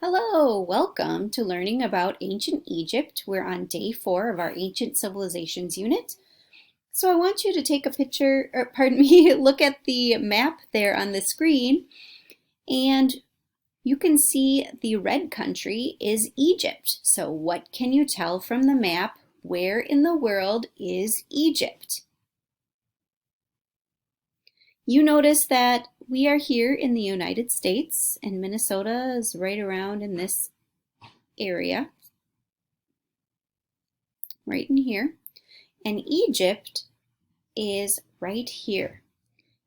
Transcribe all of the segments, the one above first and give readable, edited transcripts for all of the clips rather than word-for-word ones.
Hello, welcome to learning about ancient Egypt. We're on day 4 of our Ancient Civilizations unit. So I want you to take a picture, or pardon me, look at the map there on the screen, and you can see the red country is Egypt. So what can you tell from the map? Where in the world is Egypt? You notice that we are here in the United States, and Minnesota is right around in this area, right in here, and Egypt is right here.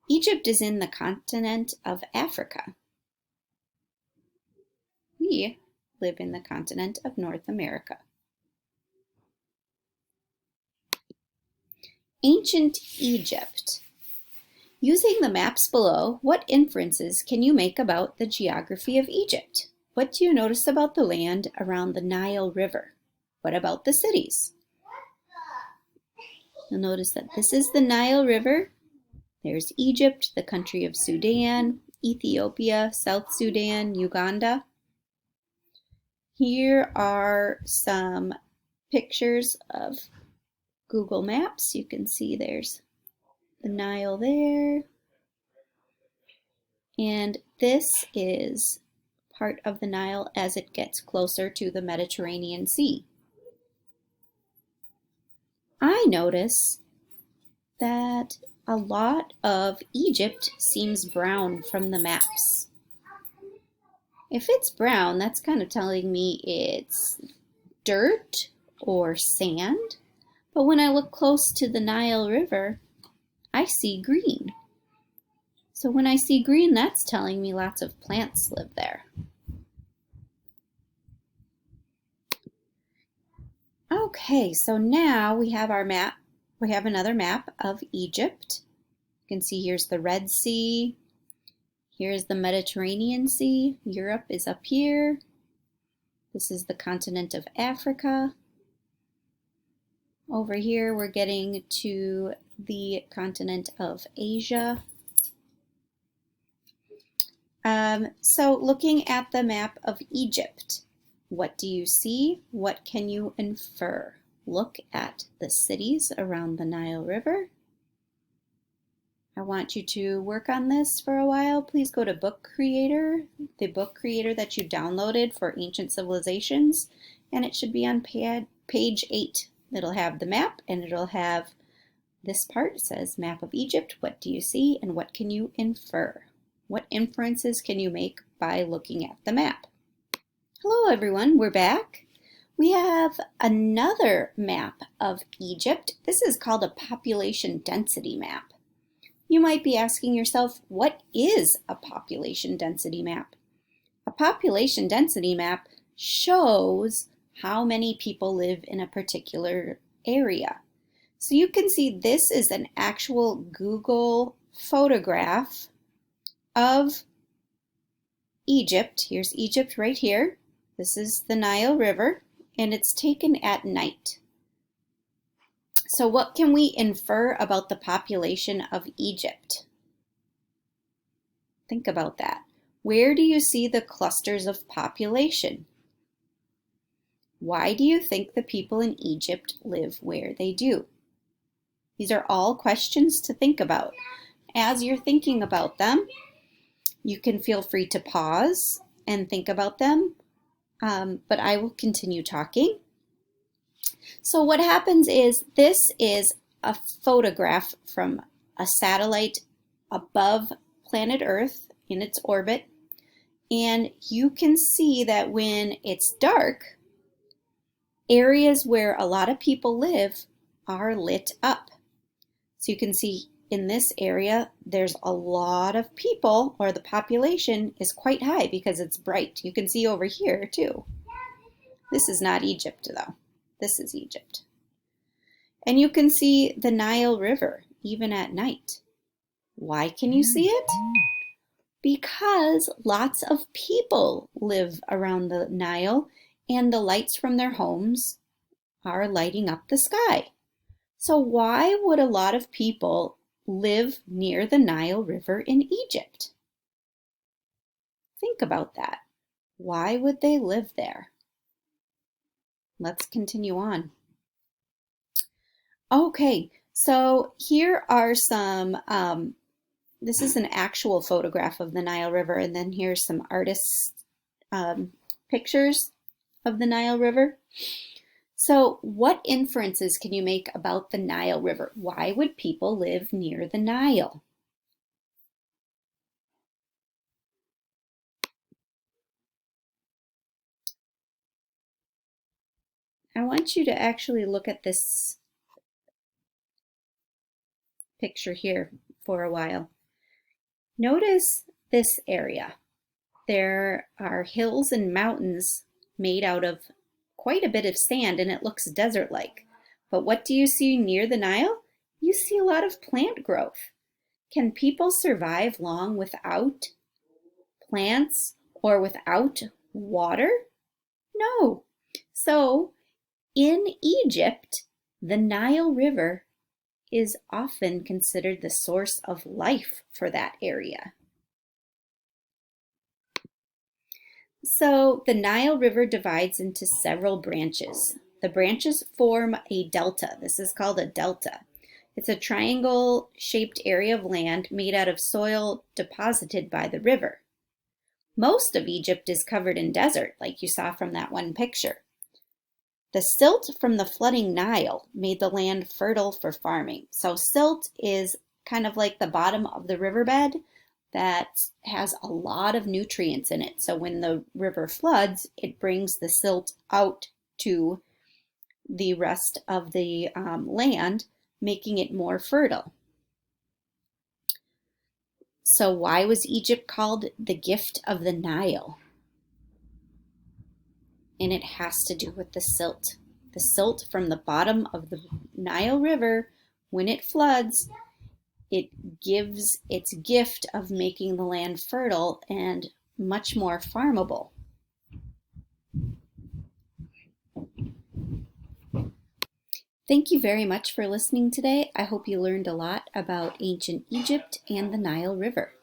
Egypt is in the continent of Africa. We live in the continent of North America. Ancient Egypt. Using the maps below, what inferences can you make about the geography of Egypt? What do you notice about the land around the Nile River? What about the cities? You'll notice that this is the Nile River. There's Egypt, the country of Sudan, Ethiopia, South Sudan, Uganda. Here are some pictures of Google Maps. You can see there's the Nile there. And this is part of the Nile as it gets closer to the Mediterranean Sea. I notice that a lot of Egypt seems brown from the maps. If it's brown, that's kind of telling me it's dirt or sand. But when I look close to the Nile River, I see green. So when I see green, that's telling me lots of plants live there. Okay, so now we have our map. We have another map of Egypt. You can see here's the Red Sea. Here's the Mediterranean Sea. Europe is up here. This is the continent of Africa. Over here, we're getting to the continent of Asia. So looking at the map of Egypt, what do you see? What can you infer? Look at the cities around the Nile River. I want you to work on this for a while. Please go to Book Creator, the book creator that you downloaded for Ancient Civilizations, and it should be on page 8. It'll have the map, and it'll have this part. It says Map of Egypt. What do you see, and what can you infer? What inferences can you make by looking at the map? Hello everyone, we're back. We have another map of Egypt. This is called a population density map. You might be asking yourself, what is a population density map? A population density map shows how many people live in a particular area. So you can see this is an actual Google photograph of Egypt. Here's Egypt right here. This is the Nile River, and it's taken at night. So what can we infer about the population of Egypt? Think about that. Where do you see the clusters of population? Why do you think the people in Egypt live where they do? These are all questions to think about. As you're thinking about them, you can feel free to pause and think about them, but I will continue talking. So what happens is this is a photograph from a satellite above planet Earth in its orbit, and you can see that when it's dark, areas where a lot of people live are lit up. So you can see in this area, there's a lot of people, or the population is quite high because it's bright. You can see over here too. This is not Egypt though. This is Egypt. And you can see the Nile River even at night. Why can you see it? Because lots of people live around the Nile and the lights from their homes are lighting up the sky. So why would a lot of people live near the Nile River in Egypt? Think about that. Why would they live there? Let's continue on. Okay, so here are some, this is an actual photograph of the Nile River, and then here's some artists' pictures of the Nile River. So what inferences can you make about the Nile River? Why would people live near the Nile? I want you to actually look at this picture here for a while. Notice this area. There are hills and mountains made out of quite a bit of sand, and it looks desert-like. But what do you see near the Nile? You see a lot of plant growth. Can people survive long without plants or without water? No. So in Egypt, the Nile River is often considered the source of life for that area. So the Nile River divides into several branches. The branches form a delta. This is called a delta. It's a triangle-shaped area of land made out of soil deposited by the river. Most of Egypt is covered in desert, like you saw from that one picture. The silt from the flooding Nile made the land fertile for farming. So silt is kind of like the bottom of the riverbed that has a lot of nutrients in it. So when the river floods, it brings the silt out to the rest of the land, making it more fertile. So why was Egypt called the gift of the Nile? And it has to do with the silt. The silt from the bottom of the Nile River, when it floods, it gives its gift of making the land fertile and much more farmable. Thank you very much for listening today. I hope you learned a lot about ancient Egypt and the Nile River.